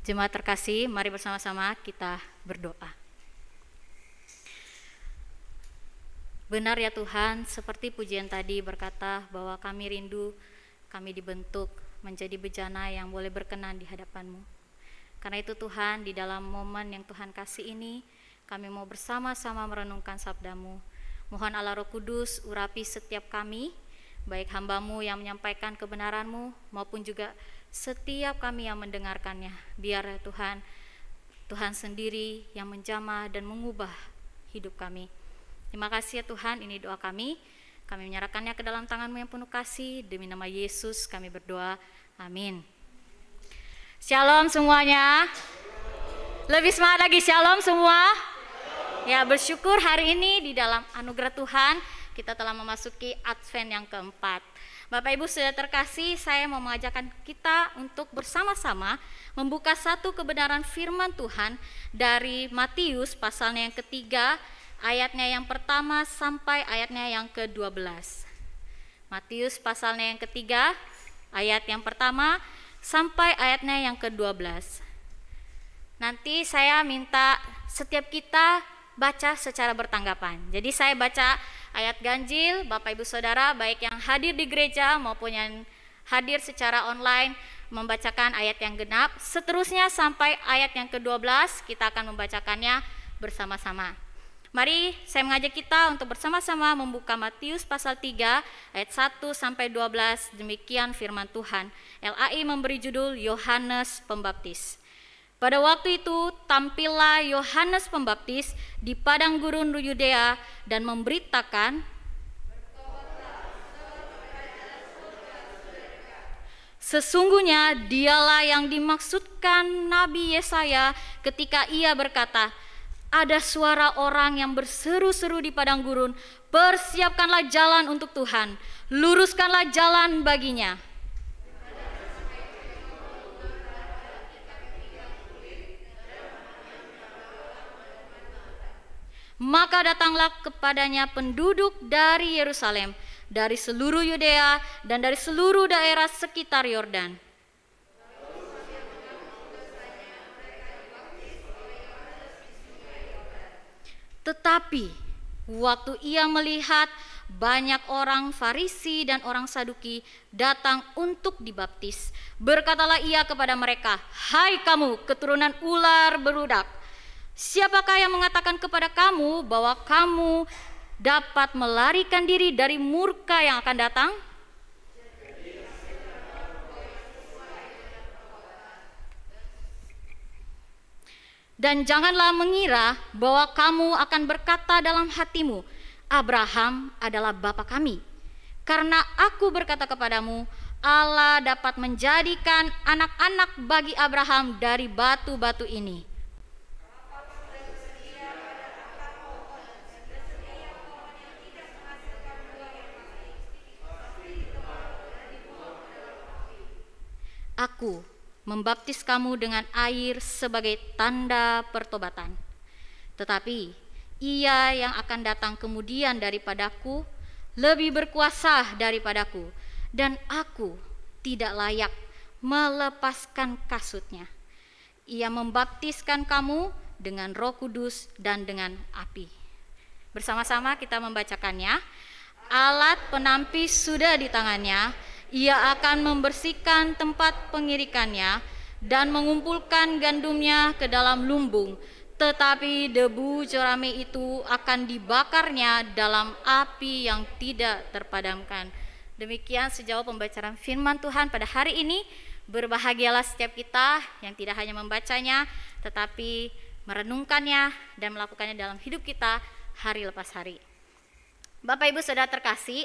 Jemaat terkasih, mari bersama-sama kita berdoa. Benar ya Tuhan, seperti pujian tadi berkata bahwa kami rindu, kami dibentuk menjadi bejana yang boleh berkenan di hadapan-Mu. Karena itu Tuhan, di dalam momen yang Tuhan kasih ini, kami mau bersama-sama merenungkan sabda-Mu. Mohon Allah Roh Kudus urapi setiap kami, baik hamba-Mu yang menyampaikan kebenaran-Mu, maupun juga setiap kami yang mendengarkannya. Biar ya Tuhan, Tuhan sendiri yang menjamah dan mengubah hidup kami. Terima kasih ya Tuhan, ini doa kami. Kami menyerahkannya ke dalam tangan-Mu yang penuh kasih. Demi nama Yesus kami berdoa. Amin. Shalom semuanya. Lebih semangat lagi, shalom semua. Ya, bersyukur hari ini di dalam anugerah Tuhan kita telah memasuki Advent yang keempat. Bapak Ibu sudah terkasih, saya mau mengajakkan kita untuk bersama-sama membuka satu kebenaran firman Tuhan dari Matius pasalnya yang ketiga, ayatnya yang pertama sampai ayatnya yang ke-12. Matius pasalnya yang ketiga, ayat yang pertama sampai ayatnya yang ke-12. Nanti saya minta setiap kita baca secara bertanggapan. Jadi saya baca ayat ganjil, Bapak Ibu Saudara baik yang hadir di gereja maupun yang hadir secara online membacakan ayat yang genap. Seterusnya sampai ayat yang ke-12 kita akan membacakannya bersama-sama. Mari saya mengajak kita untuk bersama-sama membuka Matius pasal 3 ayat 1 sampai 12. Demikian firman Tuhan. LAI memberi judul Yohanes Pembaptis. Pada waktu itu tampillah Yohanes Pembaptis di padang gurun Yudea dan memberitakan, sesungguhnya dialah yang dimaksudkan Nabi Yesaya ketika ia berkata, ada suara orang yang berseru-seru di padang gurun, persiapkanlah jalan untuk Tuhan, luruskanlah jalan baginya. Maka datanglah kepadanya penduduk dari Yerusalem, dari seluruh Yudea dan dari seluruh daerah sekitar Yordan. Tetapi waktu ia melihat banyak orang Farisi dan orang Saduki datang untuk dibaptis, berkatalah ia kepada mereka, hai kamu keturunan ular beludak, siapakah yang mengatakan kepada kamu bahwa kamu dapat melarikan diri dari murka yang akan datang? Dan janganlah mengira bahwa kamu akan berkata dalam hatimu, Abraham adalah bapa kami. Karena aku berkata kepadamu, Allah dapat menjadikan anak-anak bagi Abraham dari batu-batu ini. Aku membaptis kamu dengan air sebagai tanda pertobatan. Tetapi ia yang akan datang kemudian daripadaku lebih berkuasa daripadaku, dan aku tidak layak melepaskan kasutnya. Ia membaptiskan kamu dengan Roh Kudus dan dengan api. Bersama-sama kita membacakannya. Alat penampis sudah di tangannya. Ia akan membersihkan tempat pengirikannya dan mengumpulkan gandumnya ke dalam lumbung, tetapi debu jerami itu akan dibakarnya dalam api yang tidak terpadamkan. Demikian sejauh pembacaan firman Tuhan pada hari ini. Berbahagialah setiap kita yang tidak hanya membacanya, tetapi merenungkannya dan melakukannya dalam hidup kita hari lepas hari. Bapak Ibu Saudara terkasih,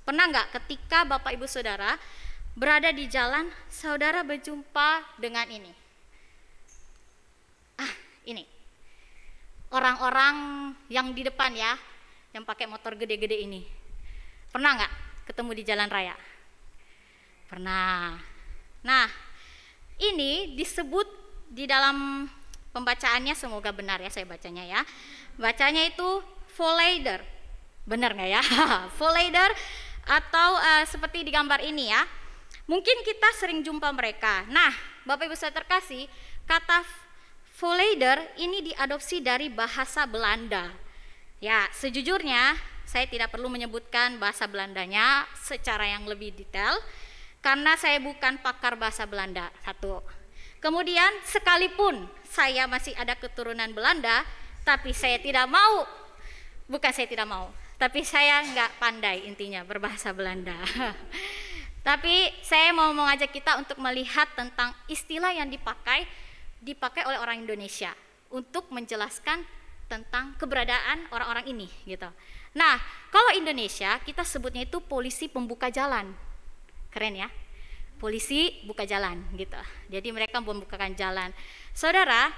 pernah nggak ketika Bapak Ibu Saudara berada di jalan, saudara berjumpa dengan ini? Ini orang-orang yang di depan ya, yang pakai motor gede-gede ini. Pernah nggak ketemu di jalan raya? Pernah. Nah, ini disebut di dalam pembacaannya, semoga benar ya saya bacanya ya. Bacanya itu Volleider. Benar nggak ya? Volleider atau seperti di gambar ini ya. Mungkin kita sering jumpa mereka. Nah, Bapak Ibu Saudara terkasih, kata Volleyder ini diadopsi dari bahasa Belanda. Ya, sejujurnya saya tidak perlu menyebutkan bahasa Belandanya secara yang lebih detail karena saya bukan pakar bahasa Belanda. Satu. Kemudian sekalipun saya masih ada keturunan Belanda, tapi saya tidak mau, bukan saya tidak mau, tapi saya nggak pandai intinya berbahasa Belanda. Tapi saya mau mengajak kita untuk melihat tentang istilah yang dipakai oleh orang Indonesia untuk menjelaskan tentang keberadaan orang-orang ini gitu. Nah, kalau Indonesia kita sebutnya itu polisi pembuka jalan. Keren ya? Polisi buka jalan gitu. Jadi mereka membukakan jalan. Saudara,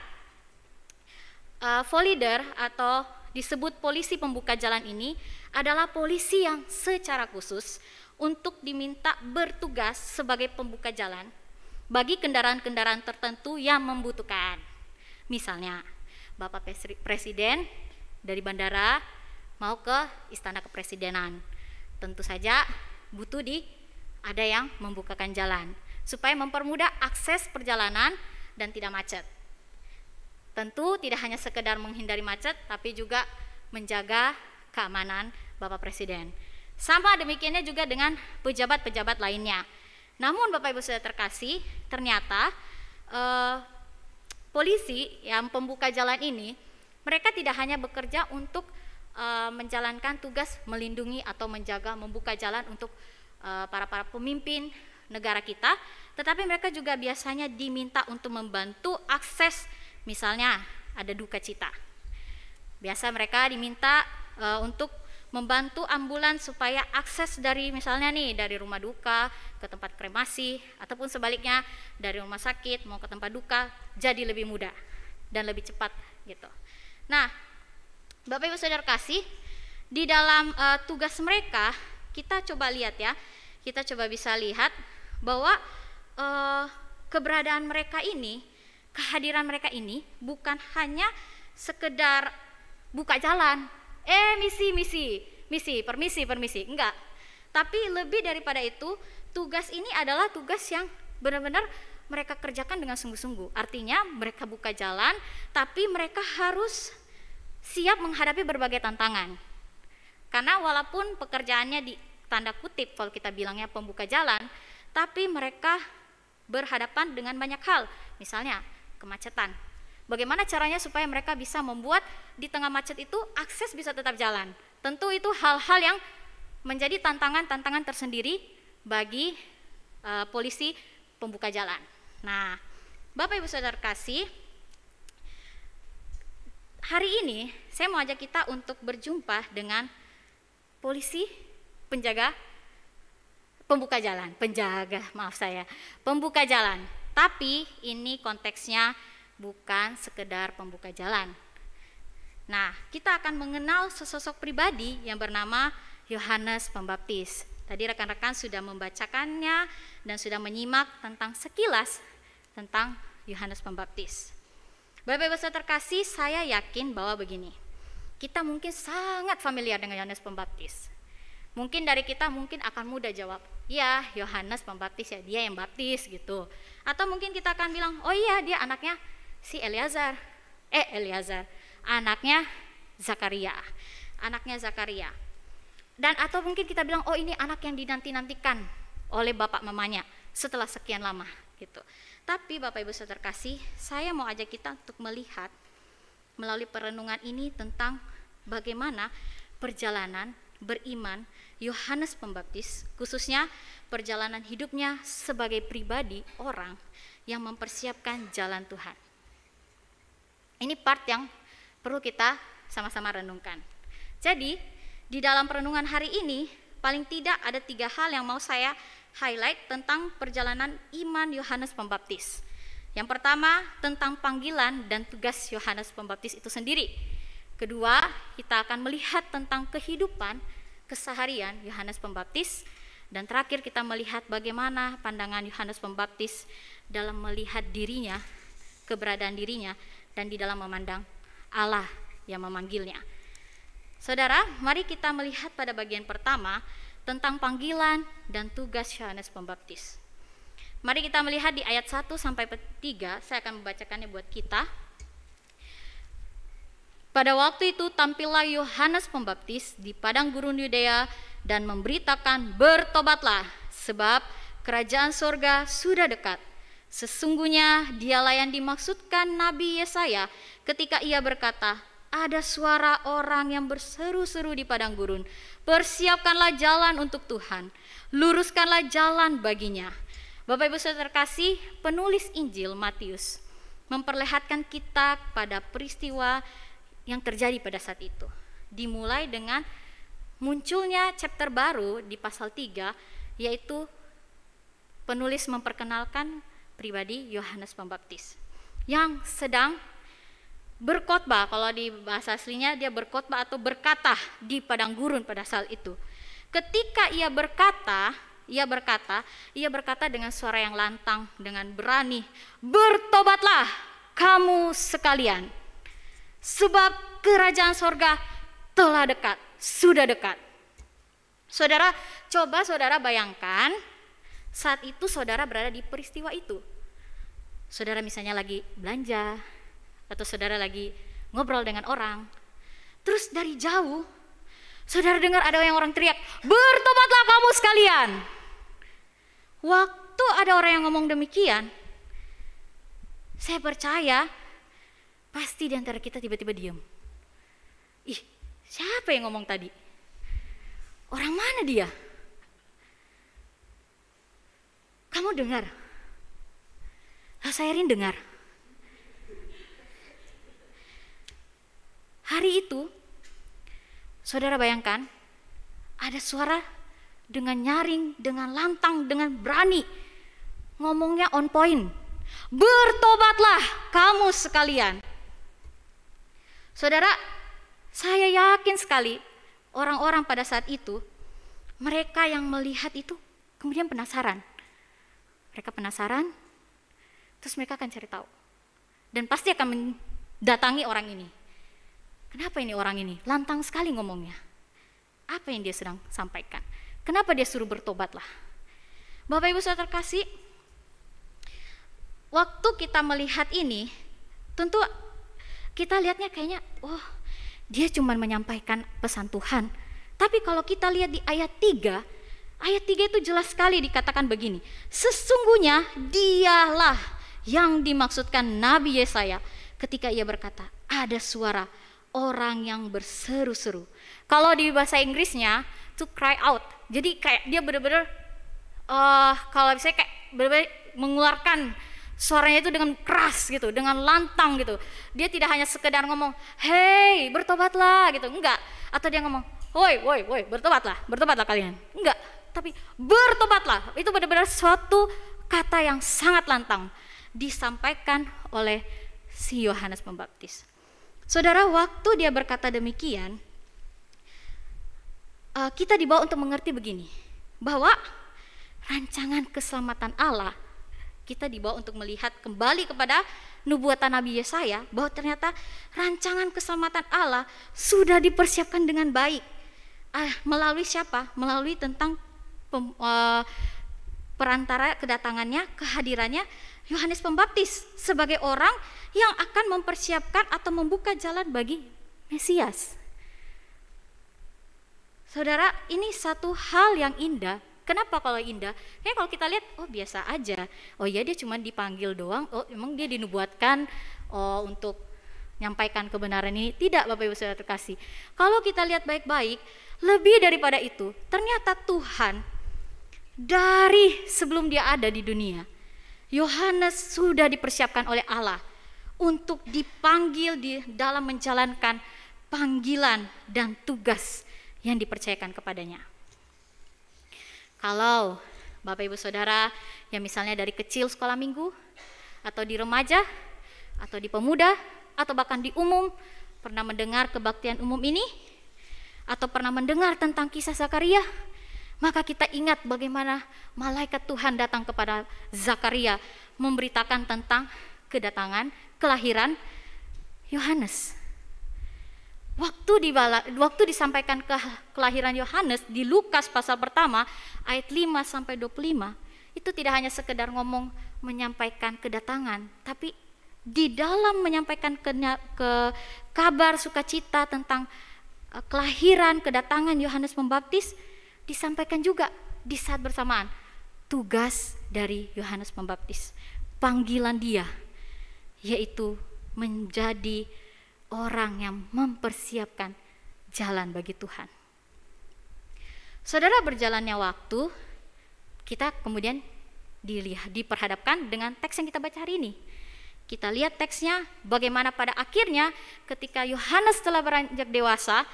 Volleyder atau disebut polisi pembuka jalan ini adalah polisi yang secara khusus untuk diminta bertugas sebagai pembuka jalan bagi kendaraan-kendaraan tertentu yang membutuhkan. Misalnya, Bapak Presiden dari bandara mau ke Istana Kepresidenan. Tentu saja butuh ada yang membukakan jalan supaya mempermudah akses perjalanan dan tidak macet. Tentu tidak hanya sekedar menghindari macet, tapi juga menjaga keamanan Bapak Presiden. Sama demikiannya juga dengan pejabat-pejabat lainnya. Namun Bapak Ibu Saudara terkasih, ternyata polisi yang pembuka jalan ini, mereka tidak hanya bekerja untuk menjalankan tugas melindungi atau menjaga membuka jalan untuk para pemimpin negara kita, tetapi mereka juga biasanya diminta untuk membantu akses. Misalnya ada duka cita, biasa mereka diminta untuk membantu ambulans supaya akses dari misalnya nih dari rumah duka ke tempat kremasi ataupun sebaliknya dari rumah sakit mau ke tempat duka jadi lebih mudah dan lebih cepat gitu. Nah, Bapak Ibu Saudara kasih, di dalam tugas mereka kita coba lihat ya, kita coba bisa lihat bahwa keberadaan mereka ini, kehadiran mereka ini bukan hanya sekedar buka jalan, permisi, enggak. Tapi lebih daripada itu, tugas ini adalah tugas yang benar-benar mereka kerjakan dengan sungguh-sungguh. Artinya mereka buka jalan, tapi mereka harus siap menghadapi berbagai tantangan. Karena walaupun pekerjaannya di tanda kutip kalau kita bilangnya pembuka jalan, tapi mereka berhadapan dengan banyak hal, misalnya kemacetan. Bagaimana caranya supaya mereka bisa membuat di tengah macet itu akses bisa tetap jalan. Tentu itu hal-hal yang menjadi tantangan-tantangan tersendiri bagi polisi pembuka jalan. Nah, Bapak Ibu Saudara kasih, hari ini saya mau ajak kita untuk berjumpa dengan polisi pembuka jalan. Tapi ini konteksnya bukan sekedar pembuka jalan. Nah, kita akan mengenal sesosok pribadi yang bernama Yohanes Pembaptis. Tadi rekan-rekan sudah membacakannya dan sudah menyimak tentang sekilas tentang Yohanes Pembaptis. Bapak Ibu Saudara terkasih, saya yakin bahwa begini, kita mungkin sangat familiar dengan Yohanes Pembaptis. Mungkin dari kita mungkin akan mudah jawab, ya Yohanes Pembaptis ya, dia yang baptis gitu. Atau mungkin kita akan bilang, oh iya dia anaknya si Eliezer, anaknya Zakaria. Dan atau mungkin kita bilang, oh ini anak yang dinanti-nantikan oleh bapak mamanya setelah sekian lama gitu. Tapi Bapak Ibu Saudara kasih, saya mau ajak kita untuk melihat melalui perenungan ini tentang bagaimana perjalanan beriman Yohanes Pembaptis, khususnya perjalanan hidupnya sebagai pribadi orang yang mempersiapkan jalan Tuhan. Ini part yang perlu kita sama-sama renungkan. Jadi, di dalam perenungan hari ini, paling tidak ada 3 hal yang mau saya highlight tentang perjalanan iman Yohanes Pembaptis. Yang pertama, tentang panggilan dan tugas Yohanes Pembaptis itu sendiri. Kedua, kita akan melihat tentang kehidupan keseharian Yohanes Pembaptis. Dan terakhir kita melihat bagaimana pandangan Yohanes Pembaptis dalam melihat dirinya, keberadaan dirinya, dan di dalam memandang Allah yang memanggilnya. Saudara, mari kita melihat pada bagian pertama tentang panggilan dan tugas Yohanes Pembaptis. Mari kita melihat di ayat 1 sampai 3, saya akan membacakannya buat kita. Pada waktu itu tampillah Yohanes Pembaptis di padang gurun Yudea dan memberitakan, bertobatlah, sebab kerajaan sorga sudah dekat. Sesungguhnya dialah yang dimaksudkan Nabi Yesaya ketika ia berkata, ada suara orang yang berseru-seru di padang gurun, persiapkanlah jalan untuk Tuhan, luruskanlah jalan baginya. Bapak Ibu Saudara terkasih, penulis Injil Matius memperlihatkan kita pada peristiwa yang terjadi pada saat itu. Dimulai dengan munculnya chapter baru di pasal 3, yaitu penulis memperkenalkan pribadi Yohanes Pembaptis yang sedang berkhotbah. Kalau di bahasa aslinya dia berkhotbah atau berkata di padang gurun pada saat itu. Ketika ia berkata dengan suara yang lantang, dengan berani, bertobatlah kamu sekalian, sebab kerajaan sorga telah dekat, sudah dekat. Saudara, coba saudara bayangkan saat itu saudara berada di peristiwa itu. Saudara misalnya lagi belanja, atau saudara lagi ngobrol dengan orang, terus dari jauh saudara dengar ada yang orang teriak, bertobatlah kamu sekalian. Waktu ada orang yang ngomong demikian, saya percaya pasti di antara kita tiba-tiba diam. Ih, siapa yang ngomong tadi? Orang mana dia? Kamu dengar? Saya Rin dengar. Hari itu, saudara bayangkan, ada suara dengan nyaring, dengan lantang, dengan berani, ngomongnya on point. Bertobatlah kamu sekalian. Saudara, saya yakin sekali orang-orang pada saat itu, mereka yang melihat itu kemudian penasaran. Mereka penasaran, terus mereka akan cari tahu. Dan pasti akan mendatangi orang ini. Kenapa ini orang ini lantang sekali ngomongnya? Apa yang dia sedang sampaikan? Kenapa dia suruh bertobatlah? Bapak Ibu Saudara terkasih, waktu kita melihat ini, tentu kita lihatnya kayaknya, oh dia cuma menyampaikan pesan Tuhan. Tapi kalau kita lihat di ayat 3 itu jelas sekali dikatakan begini, sesungguhnya dialah yang dimaksudkan Nabi Yesaya ketika ia berkata, ada suara orang yang berseru-seru. Kalau di bahasa Inggrisnya to cry out. Jadi kayak dia benar-benar kalau misalnya kayak benar-benar mengeluarkan suaranya itu dengan keras gitu, dengan lantang gitu. Dia tidak hanya sekedar ngomong, "Hey, bertobatlah," gitu. Enggak. Atau dia ngomong, "Woi, bertobatlah kalian." Enggak, tapi bertobatlah. Itu benar-benar suatu kata yang sangat lantang disampaikan oleh si Yohanes Pembaptis. Saudara, waktu dia berkata demikian, kita dibawa untuk mengerti begini, bahwa rancangan keselamatan Allah, kita dibawa untuk melihat kembali kepada nubuatan Nabi Yesaya, bahwa ternyata rancangan keselamatan Allah sudah dipersiapkan dengan baik. Melalui siapa? Melalui tentang perantara kedatangannya, kehadirannya Yohanes Pembaptis sebagai orang yang akan mempersiapkan atau membuka jalan bagi Mesias. Saudara, ini satu hal yang indah. Kenapa kalau indah? Kayak kalau kita lihat, oh biasa aja. Oh ya, dia cuma dipanggil doang. Oh emang dia dinubuatkan untuk menyampaikan kebenaran ini. Tidak, Bapak Ibu Saudara terkasih. Kalau kita lihat baik-baik, lebih daripada itu, ternyata Tuhan dari sebelum dia ada di dunia, Yohanes sudah dipersiapkan oleh Allah untuk dipanggil di dalam menjalankan panggilan dan tugas yang dipercayakan kepadanya. Kalau Bapak Ibu Saudara yang misalnya dari kecil sekolah minggu, atau di remaja, atau di pemuda, atau bahkan di umum, pernah mendengar kebaktian umum ini, atau pernah mendengar tentang kisah Zakaria, maka kita ingat bagaimana malaikat Tuhan datang kepada Zakaria memberitakan tentang kedatangan, kelahiran Yohanes. Waktu disampaikan kelahiran Yohanes di Lukas pasal pertama ayat 5 sampai 25, itu tidak hanya sekedar ngomong menyampaikan kedatangan, tapi di dalam menyampaikan kabar sukacita tentang kelahiran, kedatangan Yohanes Pembaptis, disampaikan juga di saat bersamaan tugas dari Yohanes Pembaptis, panggilan dia, yaitu menjadi orang yang mempersiapkan jalan bagi Tuhan. Saudara, berjalannya waktu, kita kemudian diperhadapkan dengan teks yang kita baca hari ini. Kita lihat teksnya, bagaimana pada akhirnya ketika Yohanes telah beranjak dewasa,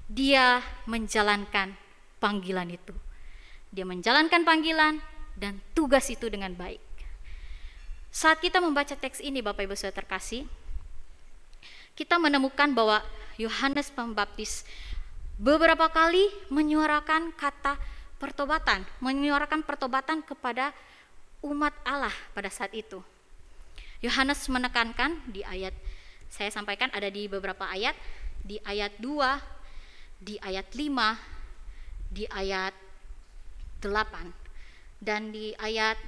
dia menjalankan panggilan itu. Dia menjalankan panggilan dan tugas itu dengan baik. Saat kita membaca teks ini, Bapak Ibu Saudara terkasih, kita menemukan bahwa Yohanes Pembaptis beberapa kali menyuarakan kata pertobatan, menyuarakan pertobatan kepada umat Allah pada saat itu. Yohanes menekankan di ayat, saya sampaikan ada di beberapa ayat, di ayat 2, di ayat 5, di ayat 8, dan di ayat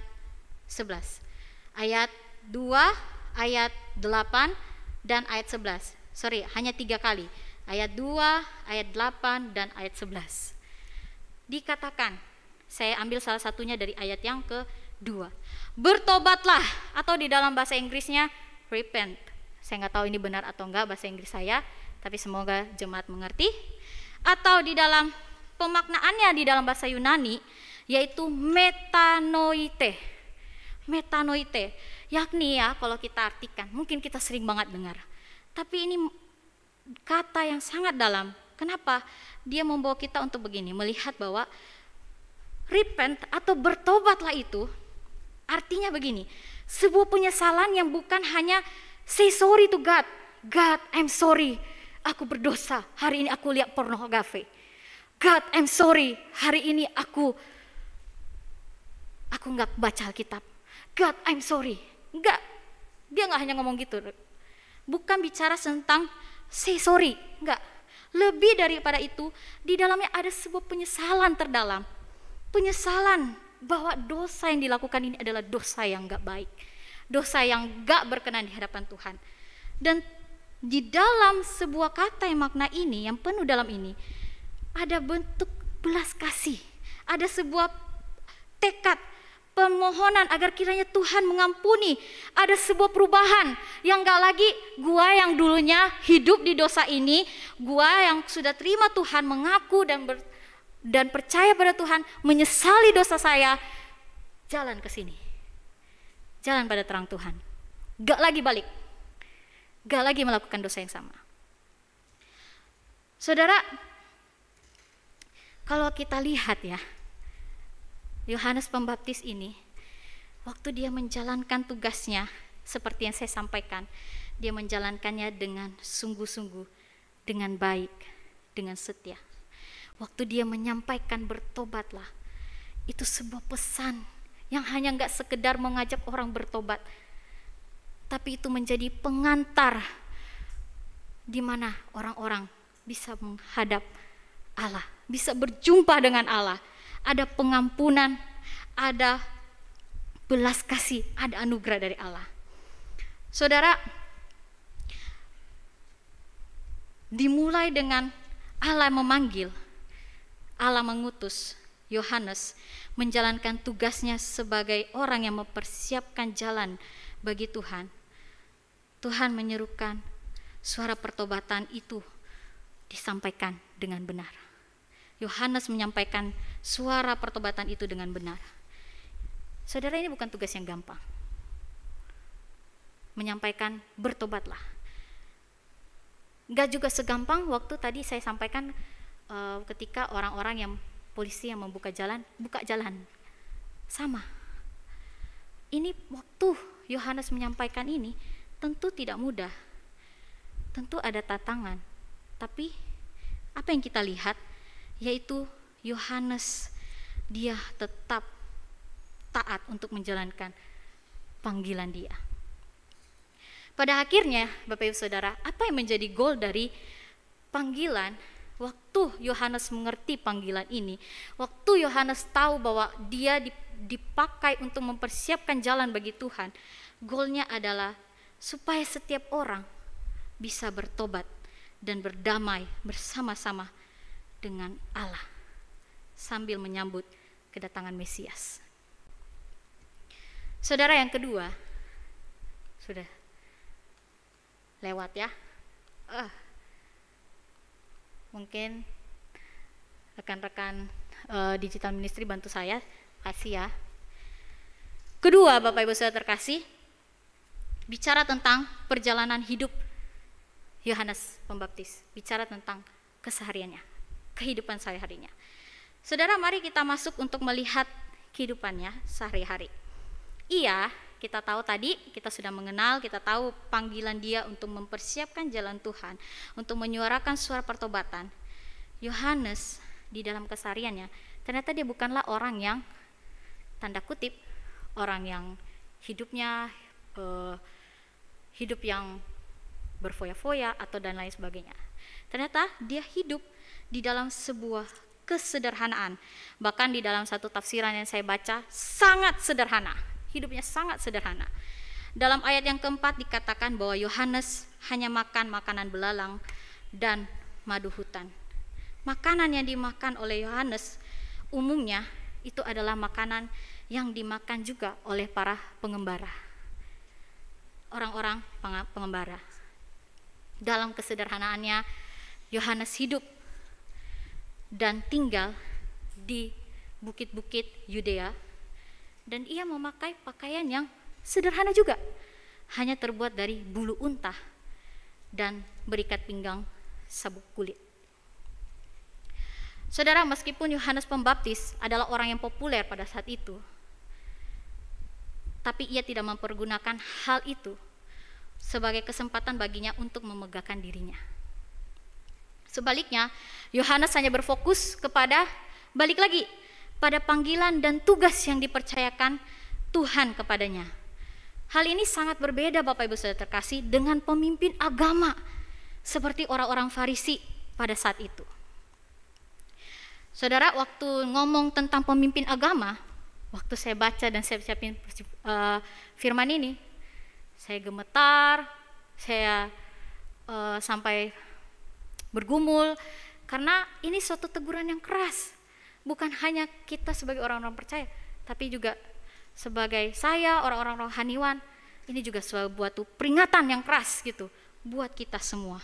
11. Ayat 2, ayat 8, dan ayat 11. Sorry, hanya 3 kali. Ayat 2, ayat 8, dan ayat 11. Dikatakan, saya ambil salah satunya dari ayat yang kedua. Bertobatlah, atau di dalam bahasa Inggrisnya repent. Saya nggak tahu ini benar atau enggak bahasa Inggris saya, tapi semoga jemaat mengerti. Atau di dalam pemaknaannya di dalam bahasa Yunani, yaitu metanoite. Metanoite, yakni ya kalau kita artikan, mungkin kita sering banget dengar. Tapi ini kata yang sangat dalam. Kenapa? Dia membawa kita untuk begini, melihat bahwa repent atau bertobatlah itu artinya begini, sebuah penyesalan yang bukan hanya say sorry to God. God, I'm sorry, aku berdosa, hari ini aku lihat pornografi. God, I'm sorry, hari ini aku nggak baca Alkitab. God, I'm sorry. Enggak, dia nggak hanya ngomong gitu. Bukan bicara tentang say sorry, enggak. Lebih daripada itu, di dalamnya ada sebuah penyesalan terdalam. Penyesalan bahwa dosa yang dilakukan ini adalah dosa yang gak baik, dosa yang gak berkenan di hadapan Tuhan. Dan di dalam sebuah kata yang makna ini, yang penuh dalam ini, ada bentuk belas kasih, ada sebuah tekad, permohonan agar kiranya Tuhan mengampuni. Ada sebuah perubahan yang gak lagi gua yang dulunya hidup di dosa ini, gua yang sudah terima Tuhan, mengaku dan percaya pada Tuhan, menyesali dosa saya, jalan ke sini, jalan pada terang Tuhan, gak lagi balik, gak lagi melakukan dosa yang sama. Saudara, kalau kita lihat ya, Yohanes Pembaptis ini, waktu dia menjalankan tugasnya, seperti yang saya sampaikan, dia menjalankannya dengan sungguh-sungguh, dengan baik, dengan setia. Waktu dia menyampaikan bertobatlah, itu sebuah pesan yang hanya gak sekedar mengajak orang bertobat, tapi itu menjadi pengantar di mana orang-orang bisa menghadap Allah, bisa berjumpa dengan Allah. Ada pengampunan, ada belas kasih, ada anugerah dari Allah. Saudara, dimulai dengan Allah memanggil, Allah mengutus Yohanes menjalankan tugasnya sebagai orang yang mempersiapkan jalan bagi Tuhan. Tuhan menyerukan suara pertobatan itu disampaikan dengan benar. Yohanes menyampaikan suara pertobatan itu dengan benar. Saudara, ini bukan tugas yang gampang. Menyampaikan bertobatlah. Gak juga segampang waktu tadi saya sampaikan ketika orang-orang yang polisi yang membuka jalan, buka jalan. Sama. Ini waktu Yohanes menyampaikan ini tentu tidak mudah. Tentu ada tantangan. Tapi apa yang kita lihat yaitu Yohanes, dia tetap taat untuk menjalankan panggilan dia. Pada akhirnya, Bapak Ibu Saudara, apa yang menjadi goal dari panggilan? Waktu Yohanes mengerti panggilan ini, waktu Yohanes tahu bahwa dia dipakai untuk mempersiapkan jalan bagi Tuhan, goalnya adalah supaya setiap orang bisa bertobat dan berdamai bersama-sama dengan Allah sambil menyambut kedatangan Mesias. Saudara, yang kedua, sudah lewat ya. Mungkin rekan-rekan digital ministry bantu saya, kasih ya. Kedua, Bapak Ibu Saudara terkasih, bicara tentang perjalanan hidup Yohanes Pembaptis, bicara tentang kesehariannya, kehidupan sehari-harinya. Saudara, mari kita masuk untuk melihat kehidupannya sehari-hari. Ia, kita tahu tadi, kita sudah mengenal, kita tahu panggilan dia untuk mempersiapkan jalan Tuhan, untuk menyuarakan suara pertobatan. Yohanes di dalam kesehariannya, ternyata dia bukanlah orang yang, tanda kutip, orang yang hidupnya hidup yang berfoya-foya atau dan lain sebagainya. Ternyata dia hidup di dalam sebuah kesederhanaan. Bahkan di dalam satu tafsiran yang saya baca, sangat sederhana. Hidupnya sangat sederhana. Dalam ayat yang keempat dikatakan bahwa Yohanes hanya makan makanan belalang dan madu hutan. Makanan yang dimakan oleh Yohanes umumnya itu adalah makanan yang dimakan juga oleh para pengembara. Orang-orang pengembara. Dalam kesederhanaannya, Yohanes hidup dan tinggal di bukit-bukit Yudea, dan ia memakai pakaian yang sederhana juga, hanya terbuat dari bulu unta dan berikat pinggang sabuk kulit. Saudara, meskipun Yohanes Pembaptis adalah orang yang populer pada saat itu, tapi ia tidak mempergunakan hal itu sebagai kesempatan baginya untuk memegahkan dirinya. Sebaliknya, Yohanes hanya berfokus kepada, balik lagi, pada panggilan dan tugas yang dipercayakan Tuhan kepadanya. Hal ini sangat berbeda, Bapak Ibu Saudara terkasih, dengan pemimpin agama seperti orang-orang Farisi pada saat itu. Saudara, waktu ngomong tentang pemimpin agama, waktu saya baca dan saya siapin firman ini, saya gemetar, saya sampai bergumul, karena ini suatu teguran yang keras. Bukan hanya kita sebagai orang-orang percaya, tapi juga sebagai saya, orang-orang rohaniwan, ini juga sebuah peringatan yang keras gitu buat kita semua.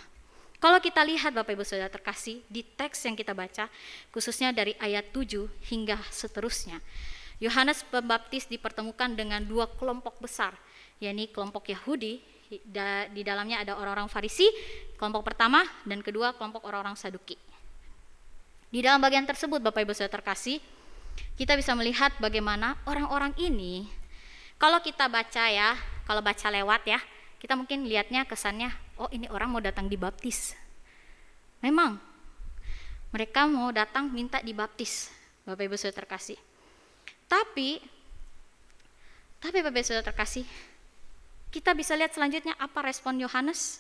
Kalau kita lihat Bapak Ibu Saudara terkasih di teks yang kita baca, khususnya dari ayat 7 hingga seterusnya, Yohanes Pembaptis dipertemukan dengan dua kelompok besar, yakni kelompok Yahudi, di dalamnya ada orang-orang Farisi, kelompok pertama, dan kedua kelompok orang-orang Saduki. Di dalam bagian tersebut Bapak Ibu Saudara terkasih, kita bisa melihat bagaimana orang-orang ini, kalau kita baca ya, kalau baca lewat ya, kita mungkin lihatnya kesannya, oh ini orang mau datang dibaptis. Memang, mereka mau datang minta dibaptis, Bapak Ibu Saudara terkasih. Tapi Bapak Ibu Saudara terkasih, kita bisa lihat selanjutnya apa respon Yohanes.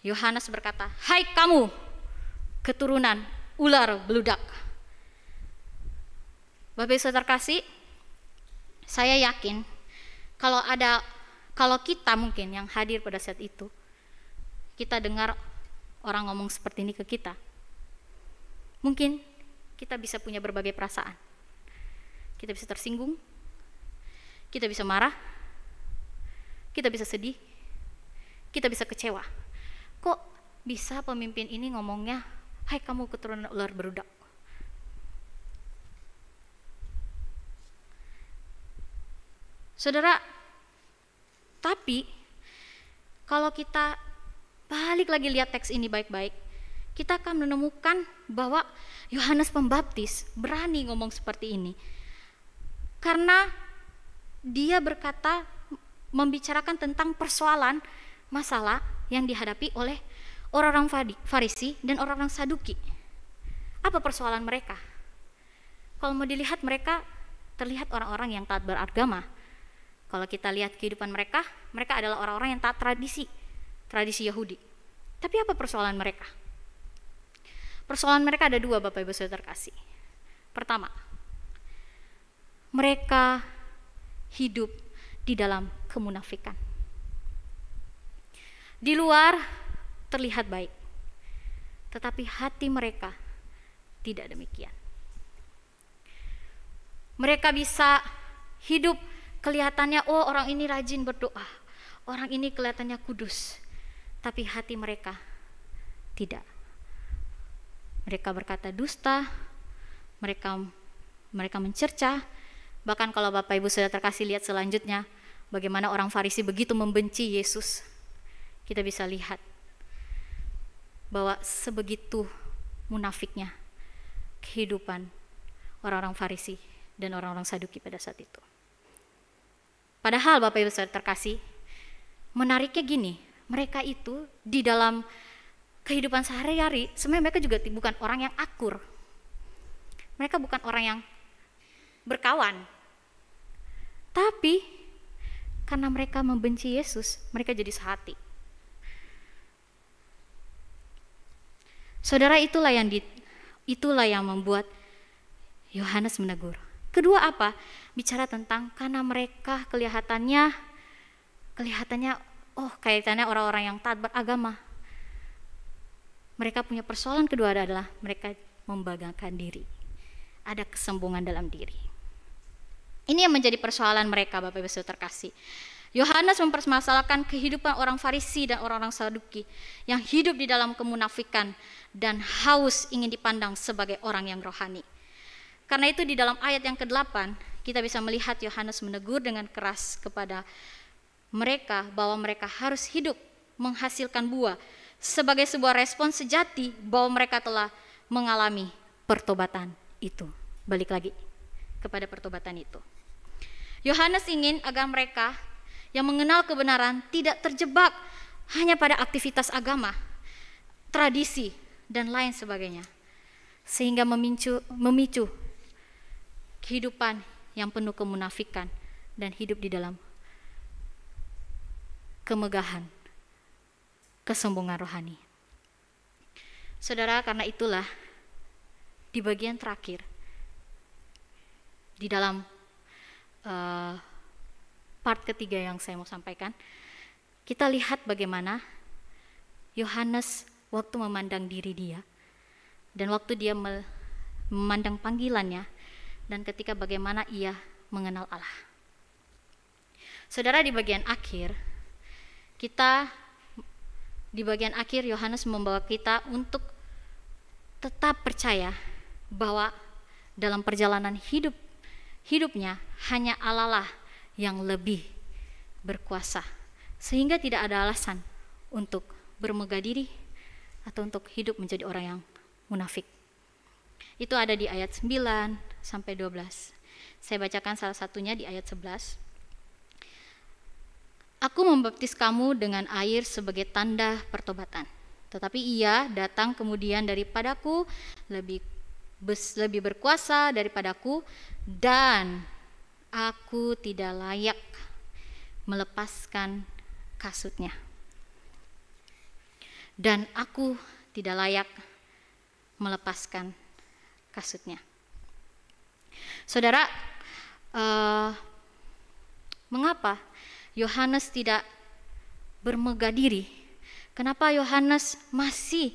Yohanes berkata, "Hai kamu, keturunan ular beludak." Bapak Ibu Saudara terkasih, saya yakin kalau kita mungkin yang hadir pada saat itu, kita dengar orang ngomong seperti ini ke kita, mungkin kita bisa punya berbagai perasaan. Kita bisa tersinggung, kita bisa marah, kita bisa sedih, kita bisa kecewa. Kok bisa pemimpin ini ngomongnya, "Hai kamu keturunan ular beludak"? Saudara, tapi kalau kita balik lagi lihat teks ini baik-baik, kita akan menemukan bahwa Yohanes Pembaptis berani ngomong seperti ini. Karena dia berkata, membicarakan tentang persoalan, masalah yang dihadapi oleh orang-orang Farisi dan orang-orang Saduki. Apa persoalan mereka? Kalau mau dilihat, mereka terlihat orang-orang yang taat beragama. Kalau kita lihat kehidupan mereka, mereka adalah orang-orang yang taat tradisi Yahudi. Tapi apa persoalan mereka? Persoalan mereka ada dua, Bapak Ibu Saudara terkasih. Pertama, mereka hidup di dalam kemunafikan. Di luar terlihat baik, tetapi hati mereka tidak demikian. Mereka bisa hidup kelihatannya, oh orang ini rajin berdoa, orang ini kelihatannya kudus, tapi hati mereka tidak. Mereka berkata dusta, mereka mencerca. Bahkan kalau Bapak Ibu sudah terkasih lihat selanjutnya, bagaimana orang Farisi begitu membenci Yesus, kita bisa lihat bahwa sebegitu munafiknya kehidupan orang-orang Farisi dan orang-orang Saduki pada saat itu. Padahal Bapak Ibu sudah terkasih, menariknya gini, mereka itu di dalam kehidupan sehari-hari, sebenarnya mereka juga bukan orang yang akur. Mereka bukan orang yang berkawan. Tapi karena mereka membenci Yesus, mereka jadi sehati. Saudara, itulah yang membuat Yohanes menegur. Kedua apa? Bicara tentang karena mereka kelihatannya kaitannya orang-orang yang taat beragama. Mereka punya persoalan kedua adalah mereka membanggakan diri. Ada kesombongan dalam diri. Ini yang menjadi persoalan mereka, Bapak Ibu Saudara terkasih. Yohanes mempermasalahkan kehidupan orang Farisi dan orang-orang Saduki yang hidup di dalam kemunafikan dan haus ingin dipandang sebagai orang yang rohani. Karena itu di dalam ayat yang ke-8 kita bisa melihat Yohanes menegur dengan keras kepada mereka bahwa mereka harus hidup menghasilkan buah sebagai sebuah respon sejati bahwa mereka telah mengalami pertobatan itu. Balik lagi kepada pertobatan itu. Yohanes ingin agar mereka yang mengenal kebenaran tidak terjebak hanya pada aktivitas agama, tradisi, dan lain sebagainya, sehingga memicu kehidupan yang penuh kemunafikan dan hidup di dalam kemegahan, kesombongan rohani. Saudara, karena itulah di bagian terakhir di dalam part ketiga yang saya mau sampaikan, kita lihat bagaimana Yohanes waktu memandang diri dia dan waktu dia memandang panggilannya dan ketika bagaimana ia mengenal Allah. Saudara, di bagian akhir Yohanes membawa kita untuk tetap percaya bahwa dalam perjalanan hidupnya hanya Allah lah yang lebih berkuasa, sehingga tidak ada alasan untuk bermegah diri atau untuk hidup menjadi orang yang munafik. Itu ada di ayat 9 sampai 12. Saya bacakan salah satunya di ayat 11. Aku membaptis kamu dengan air sebagai tanda pertobatan, tetapi ia datang kemudian daripadaku lebih berkuasa daripadaku, dan aku tidak layak melepaskan kasutnya. Dan aku tidak layak melepaskan kasutnya. Saudara, mengapa Yohanes tidak bermegah diri? Kenapa Yohanes masih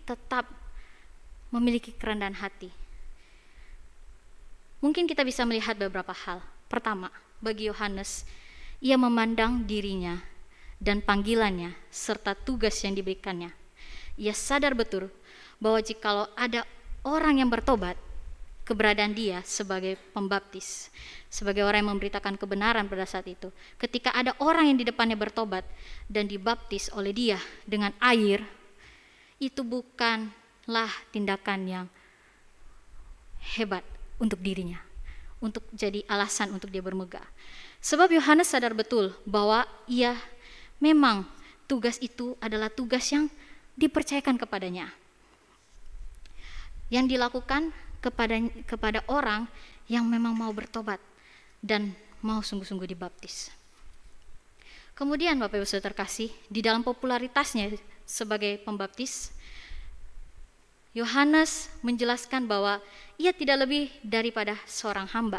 tetap memiliki kerendahan hati? Mungkin kita bisa melihat beberapa hal. Pertama, bagi Yohanes, ia memandang dirinya dan panggilannya serta tugas yang diberikannya. Ia sadar betul bahwa jikalau ada orang yang bertobat, keberadaan dia sebagai pembaptis, sebagai orang yang memberitakan kebenaran pada saat itu. Ketika ada orang yang di depannya bertobat dan dibaptis oleh dia dengan air, itu bukanlah tindakan yang hebat untuk dirinya, untuk jadi alasan untuk dia bermegah. Sebab Yohanes sadar betul bahwa ia memang tugas itu adalah tugas yang dipercayakan kepadanya, yang dilakukan kepada orang yang memang mau bertobat dan mau sungguh-sungguh dibaptis. Kemudian Bapak Ibu Saudara terkasih, di dalam popularitasnya sebagai pembaptis, Yohanes menjelaskan bahwa ia tidak lebih daripada seorang hamba,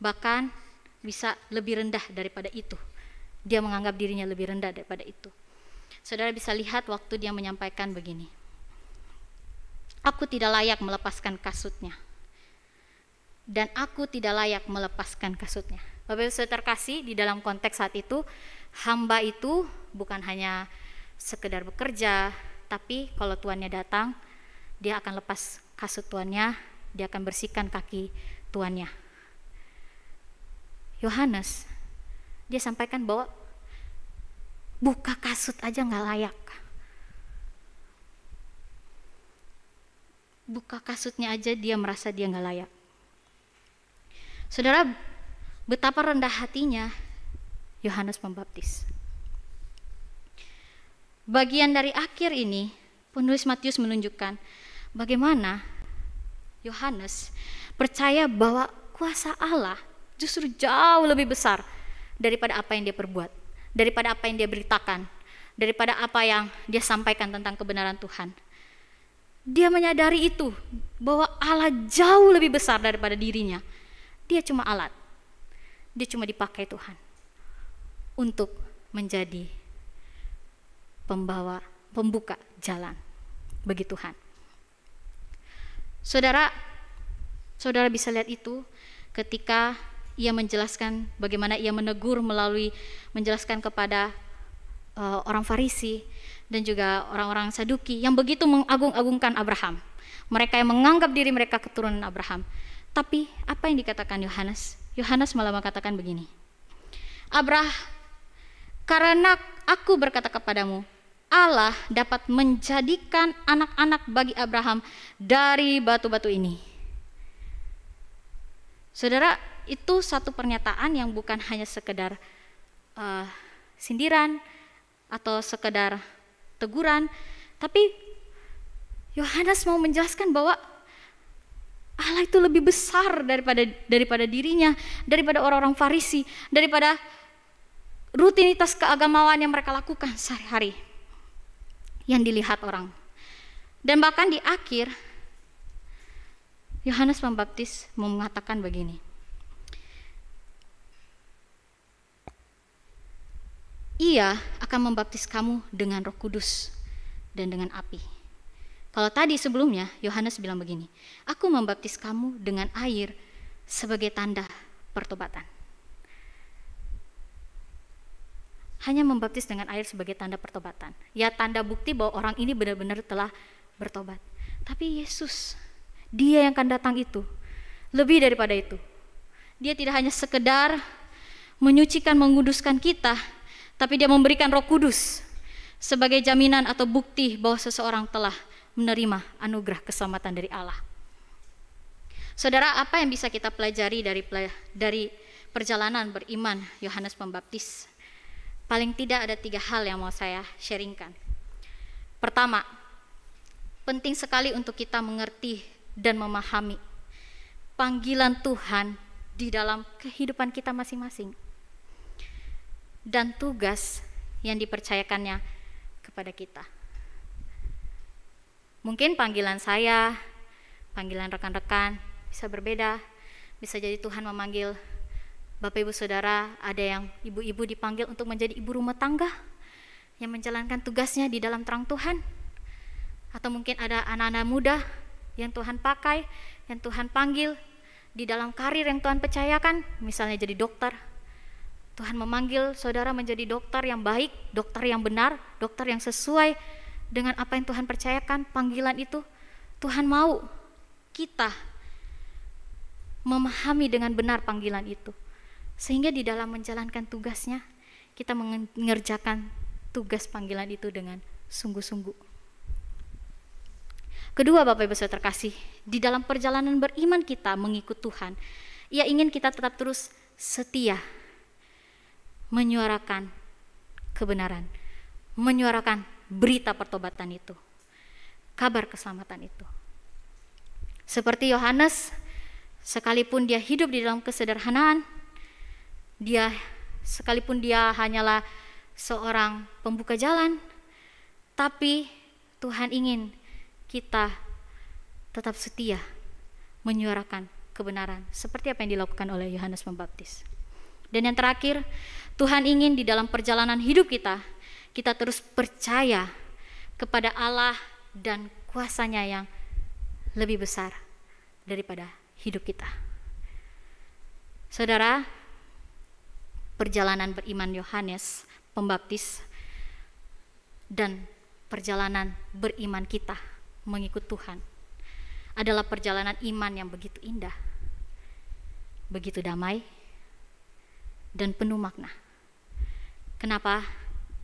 bahkan bisa lebih rendah daripada itu. Dia menganggap dirinya lebih rendah daripada itu. Saudara bisa lihat waktu dia menyampaikan begini, aku tidak layak melepaskan kasutnya, dan aku tidak layak melepaskan kasutnya. Bapak Ibu Saudara terkasih, di dalam konteks saat itu, hamba itu bukan hanya sekedar bekerja, tapi kalau tuannya datang, dia akan lepas kasut tuannya, dia akan bersihkan kaki tuannya. Yohanes, dia sampaikan bahwa buka kasut aja nggak layak. Buka kasutnya aja dia merasa dia nggak layak. Saudara, betapa rendah hatinya Yohanes Pembaptis. Bagian dari akhir ini, penulis Matius menunjukkan bagaimana Yohanes percaya bahwa kuasa Allah justru jauh lebih besar daripada apa yang dia perbuat, daripada apa yang dia beritakan, daripada apa yang dia sampaikan tentang kebenaran Tuhan. Dia menyadari itu, bahwa Allah jauh lebih besar daripada dirinya. Dia cuma alat, dia cuma dipakai Tuhan untuk menjadi pembuka jalan bagi Tuhan. Saudara bisa lihat itu ketika ia menjelaskan bagaimana ia menegur melalui menjelaskan kepada orang Farisi dan juga orang-orang Saduki yang begitu mengagung-agungkan Abraham. Mereka yang menganggap diri mereka keturunan Abraham. Tapi apa yang dikatakan Yohanes? Yohanes malah mengatakan begini, karena aku berkata kepadamu, Allah dapat menjadikan anak-anak bagi Abraham dari batu-batu ini. Saudara, itu satu pernyataan yang bukan hanya sekedar sindiran atau sekedar teguran, tapi Yohanes mau menjelaskan bahwa Allah itu lebih besar daripada dirinya, daripada orang-orang Farisi, daripada rutinitas keagamaan yang mereka lakukan sehari-hari yang dilihat orang. Dan bahkan di akhir Yohanes Pembaptis mengatakan begini, ia akan membaptis kamu dengan Roh Kudus dan dengan api. Kalau tadi sebelumnya Yohanes bilang begini, aku membaptis kamu dengan air sebagai tanda pertobatan. Hanya membaptis dengan air sebagai tanda pertobatan. Ya, tanda bukti bahwa orang ini benar-benar telah bertobat. Tapi Yesus, dia yang akan datang itu, lebih daripada itu. Dia tidak hanya sekedar menyucikan, menguduskan kita, tapi dia memberikan Roh Kudus sebagai jaminan atau bukti bahwa seseorang telah menerima anugerah keselamatan dari Allah. Saudara, apa yang bisa kita pelajari dari perjalanan beriman Yohanes Pembaptis? Paling tidak ada 3 hal yang mau saya sharingkan. Pertama, penting sekali untuk kita mengerti dan memahami panggilan Tuhan di dalam kehidupan kita masing-masing dan tugas yang dipercayakannya kepada kita. Mungkin panggilan saya, panggilan rekan-rekan bisa berbeda. Bisa jadi Tuhan memanggil Bapak Ibu Saudara, ada yang ibu-ibu dipanggil untuk menjadi ibu rumah tangga yang menjalankan tugasnya di dalam terang Tuhan. Atau mungkin ada anak-anak muda yang Tuhan pakai, yang Tuhan panggil di dalam karir yang Tuhan percayakan, misalnya jadi dokter. Tuhan memanggil saudara menjadi dokter yang baik, dokter yang benar, dokter yang sesuai dengan apa yang Tuhan percayakan. Panggilan itu Tuhan mau kita memahami dengan benar panggilan itu, sehingga di dalam menjalankan tugasnya kita mengerjakan tugas panggilan itu dengan sungguh-sungguh. Kedua, Bapak Ibu Saudara terkasih, di dalam perjalanan beriman kita mengikut Tuhan, Ia ingin kita tetap terus setia menyuarakan kebenaran, menyuarakan berita pertobatan itu, kabar keselamatan itu. Seperti Yohanes, sekalipun dia hidup di dalam kesederhanaan, sekalipun dia hanyalah seorang pembuka jalan, tapi Tuhan ingin kita tetap setia menyuarakan kebenaran seperti apa yang dilakukan oleh Yohanes Pembaptis. Dan yang terakhir, Tuhan ingin di dalam perjalanan hidup kita terus percaya kepada Allah dan kuasa-Nya yang lebih besar daripada hidup kita. Saudara, perjalanan beriman Yohanes Pembaptis dan perjalanan beriman kita mengikut Tuhan adalah perjalanan iman yang begitu indah, begitu damai, dan penuh makna. Kenapa?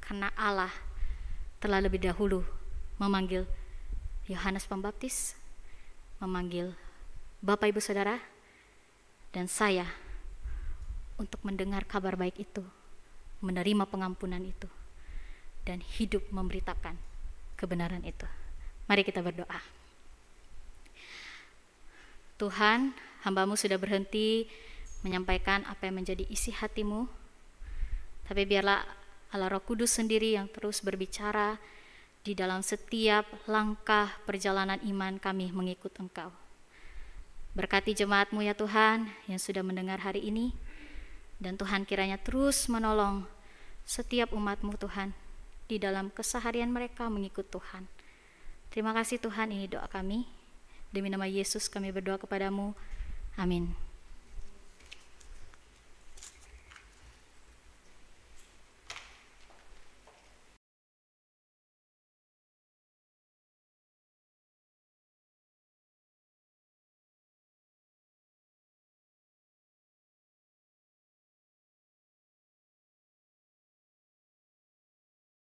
Karena Allah telah lebih dahulu memanggil Yohanes Pembaptis, memanggil Bapak Ibu Saudara, dan saya untuk mendengar kabar baik itu, menerima pengampunan itu, dan hidup memberitakan kebenaran itu. Mari kita berdoa. Tuhan, hamba-Mu sudah berhenti menyampaikan apa yang menjadi isi hati-Mu, tapi biarlah Allah Roh Kudus sendiri yang terus berbicara di dalam setiap langkah perjalanan iman kami mengikut Engkau. Berkati jemaat-Mu ya Tuhan yang sudah mendengar hari ini, dan Tuhan kiranya terus menolong setiap umat-Mu Tuhan di dalam keseharian mereka mengikut Tuhan. Terima kasih Tuhan, ini doa kami. Demi nama Yesus kami berdoa kepadamu. Amin.